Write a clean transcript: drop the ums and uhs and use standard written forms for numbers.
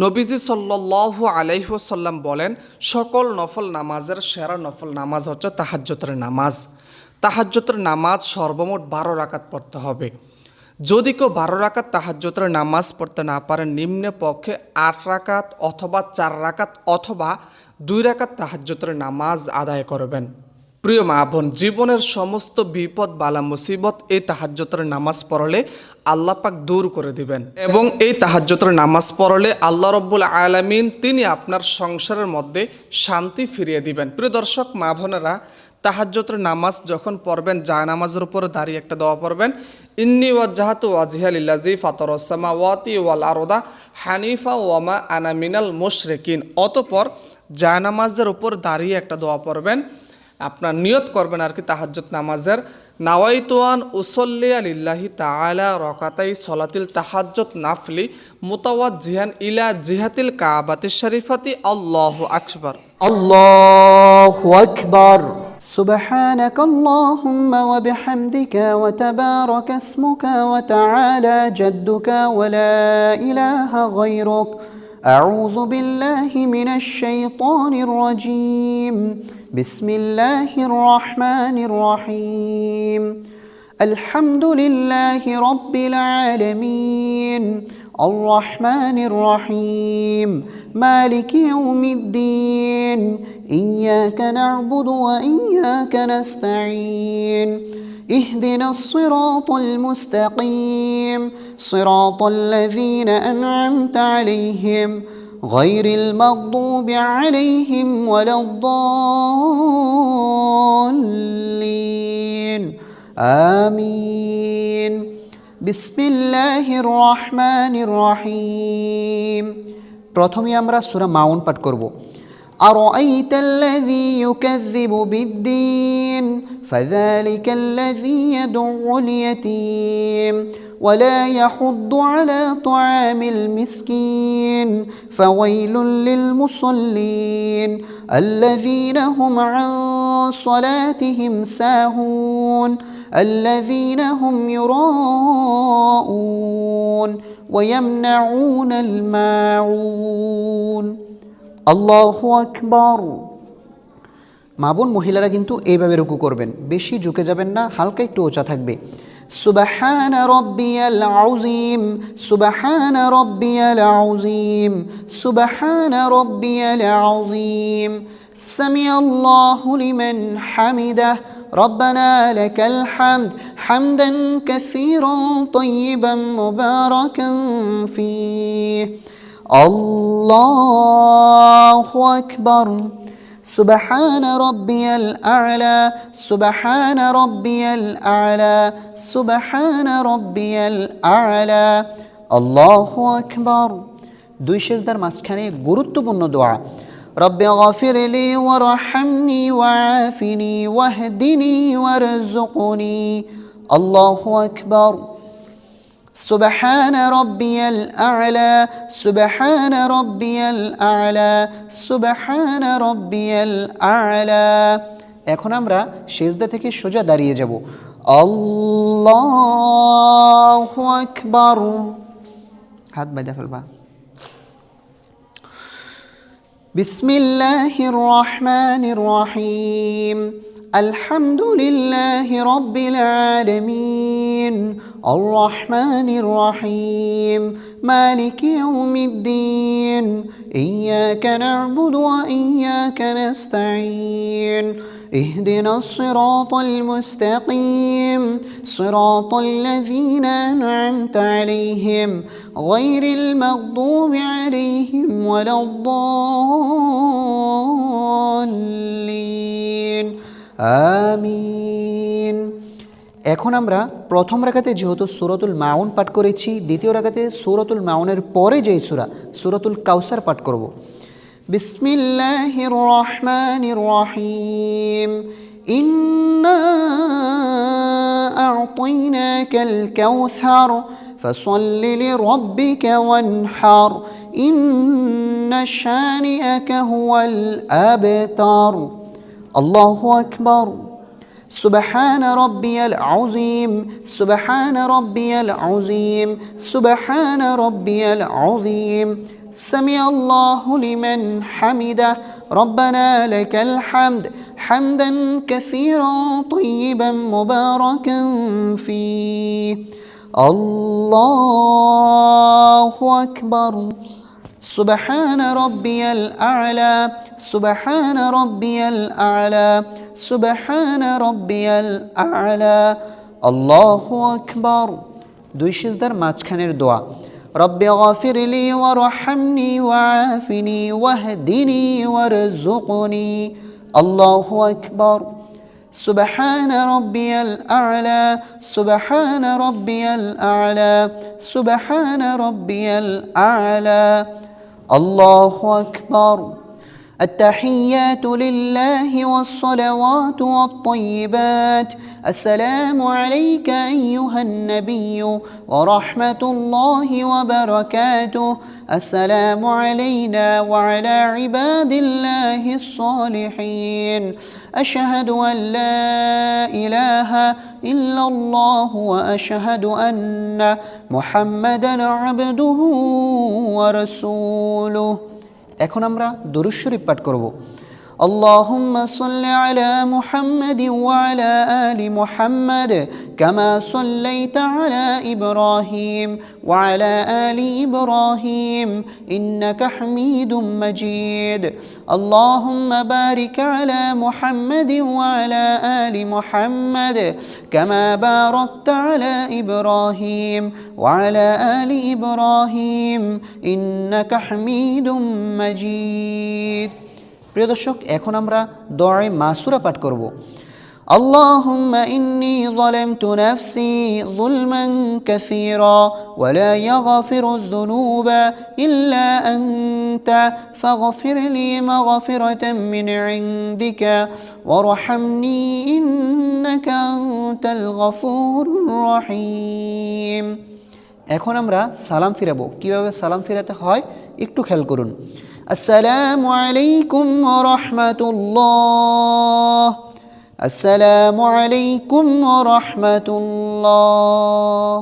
নবীজি সাল্লাল্লাহু আলাইহি ওয়াসাল্লাম বলেন, সকল নফল নামাজের সেরা নফল নামাজ হচ্ছে তাহাজ্জুদের নামাজ। তাহাজ্জুদের নামাজ সর্বমোট 12 রাকাত পড়তে হবে। যদি কেউ 12 রাকাত তাহাজ্জুদের নামাজ পড়তে না পারেন, নিম্নে পক্ষে 8 রাকাত অথবা 4 রাকাত অথবা 2 রাকাত তাহাজ্জুদের নামাজ আদায় করবেন। প্রিয় মা বোন, জীবনের সমস্ত বিপদ বালা মুসিবত এই তাহাজ্জুদের নামাজ পড়লে আল্লাহ পাক দূর করে দিবেন এবং এই তাহাজ্জুদের নামাজ পড়লে আল্লাহ রাব্বুল আলামিন তিনি আপনার সংসারের মধ্যে শান্তি ফিরিয়ে দিবেন। প্রিয় দর্শক মা বোনেরা, তাহাজ্জুদের নামাজ যখন পড়বেন, জায়নামাজের উপরে দাঁড়িয়ে একটা দোয়া পড়বেন, ইন্নী ওয়াজ্জাহাতু ওয়াজহিয়া লিল্লাযী ফাতারাস সামাওয়াতি ওয়াল আরদা হানিফা ওয়া মা আনা মিনাল মুশরিকিন। অতঃপর জায়নামাজের উপর দাঁড়িয়ে একটা দোয়া পড়বেন, আপনার নিয়ত করবেন আর কি তাহাজ্জুদ নামাজের, নাওয়াইতু আন উসাল্লিয়া লিল্লাহি তাআলা রাকাতাই সলাতিল তাহাজ্জুদ নাফলি মুতাওয়াজ্জিহান ইলা জিহাতিল কাবাতিশ শরীফাতি আল্লাহু আকবার। আল্লাহু আকবার। سبحانك اللهم وبحمدك وتبارك اسمك وتعالى جدك ولا إله غيرك أعوذ بالله من الشيطان الرجيم بسم الله الرحمن الرحيم الحمد لله رب العالمين الرحمن الرحيم مالك يوم الدين إياك نعبد وإياك نستعين اهدنا الصراط المستقيم صراط الذين أنعمت عليهم غير المغضوب عليهم ولا الضالين آمين بسم الله الرحمن الرحيم প্রথমে আমরা সূরা মাউন পাঠ করব। أرأيت الذي يكذب بالدين فذلك الذي يدع اليتيم ولا يحض على طعام المسكين فويل للمصلين الذين هم عن صلاتهم ساهون الذين هم يراءون ويمنعون الماعون আল্লাহু আকবার। মা বোন মহিলারা কিন্তু এইভাবে রুকু করবেন, বেশি ঝুঁকে যাবেন না, হালকা একটু উঁচা থাকবে। সুবহানা রাব্বিয়াল আযীম সুবহানা রাব্বিয়াল আযীম সুবহানা রাব্বিয়াল আযীম সামিআল্লাহু লিমান হামিদাহ ربنا لك الحمد حمدا كثيرا طيبا مباركا فيه الله أكبر سبحان ربي الأعلى سبحان ربي الأعلى سبحان ربي الأعلى الله أكبر। দুই সেজদার মাঝখানে গুরুত্বপূর্ণ দোয়া, ربي اغفر لي وارحمني وعافني واهدني وارزقني الله أكبر سبحان ربي الأعلى سبحان ربي الأعلى سبحان ربي الأعلى। এখন আমরা সিজদা থেকে সোজা দাঁড়িয়ে যাব। আল্লাহু আকবার। হাত বাঁধা ফেলবা। বিসমিল্লাহির রহমানির রহিম الحمد لله رب العالمين الرحمن الرحيم مالك يوم الدين إياك نعبد وإياك نستعين اهدنا الصراط المستقيم صراط الذين أنعمت عليهم غير المغضوب عليهم ولا الضالين আমিন। এখন আমরা প্রথম রাকাতে যেহেতু সূরাতুল মাউন পাঠ করেছি, দ্বিতীয় রাকাতে সূরাতুল মাউনের পরে যেই সূরা সূরাতুল কাউসার পাঠ করব। বিসমিল্লাহির রহমানির রহিম ইন্না আ'তাইনাকাল কাউসার ফাসাল্লি লিরাব্বিকা ওয়ানহার ইন্না শানিআকা হুয়াল আবতার। الله أكبر سبحان ربي العظيم سبحان ربي العظيم سبحان ربي العظيم سمع الله لمن حمده ربنا لك الحمد حمدا كثيرا طيبا مباركا فيه الله أكبر سبحان ربي الأعلى سبحان ربي الأعلى سبحان ربي الأعلى الله أكبر দুই সিজদার মাঝখানের দোয়া রব্বি গফিরলি ওয়ারহামনি ওয়াআফিনি ওয়াহদিনি ওয়ারযুকনি আল্লাহু আকবার سبحان ربي الأعلى سبحان ربي الأعلى سبحان ربي الأعلى الله أكبر التحيات لله والصلوات والطيبات السلام عليك أيها النبي ورحمة الله وبركاته السلام علينا وعلى عباد الله الصالحين أشهد أن لا إله إلا الله وأشهد أن محمدا عبده ورسوله এখন আমরা দুরূদ শরীফ পাঠ করব اللهم صل على محمد وعلى آل محمد كما صليت على إبراهيم وعلى آل إبراهيم إنك حميد مجيد اللهم بارك على محمد وعلى آل محمد كما باركت على إبراهيم وعلى آل إبراهيم إنك حميد مجيد প্রিয় দর্শক এখন আমরা দোয়ায়ে মাসুরা পাঠ করব اللهم إني ظلمت نفسي ظلما كثيرا ولا يغفر الذنوب إلا أنت فاغفر لي مغفرة من عندك وارحمني إنك أنت الغفور الرحيم এখন আমরা সালাম ফিরাবো কিভাবে সালাম ফিরাতে হয় একটু খেয়াল করুন আসসালামু আলাইকুম ওয়া রাহমাতুল্লাহ আসসালামু আলাইকুম ওয়া রাহমাতুল্লাহ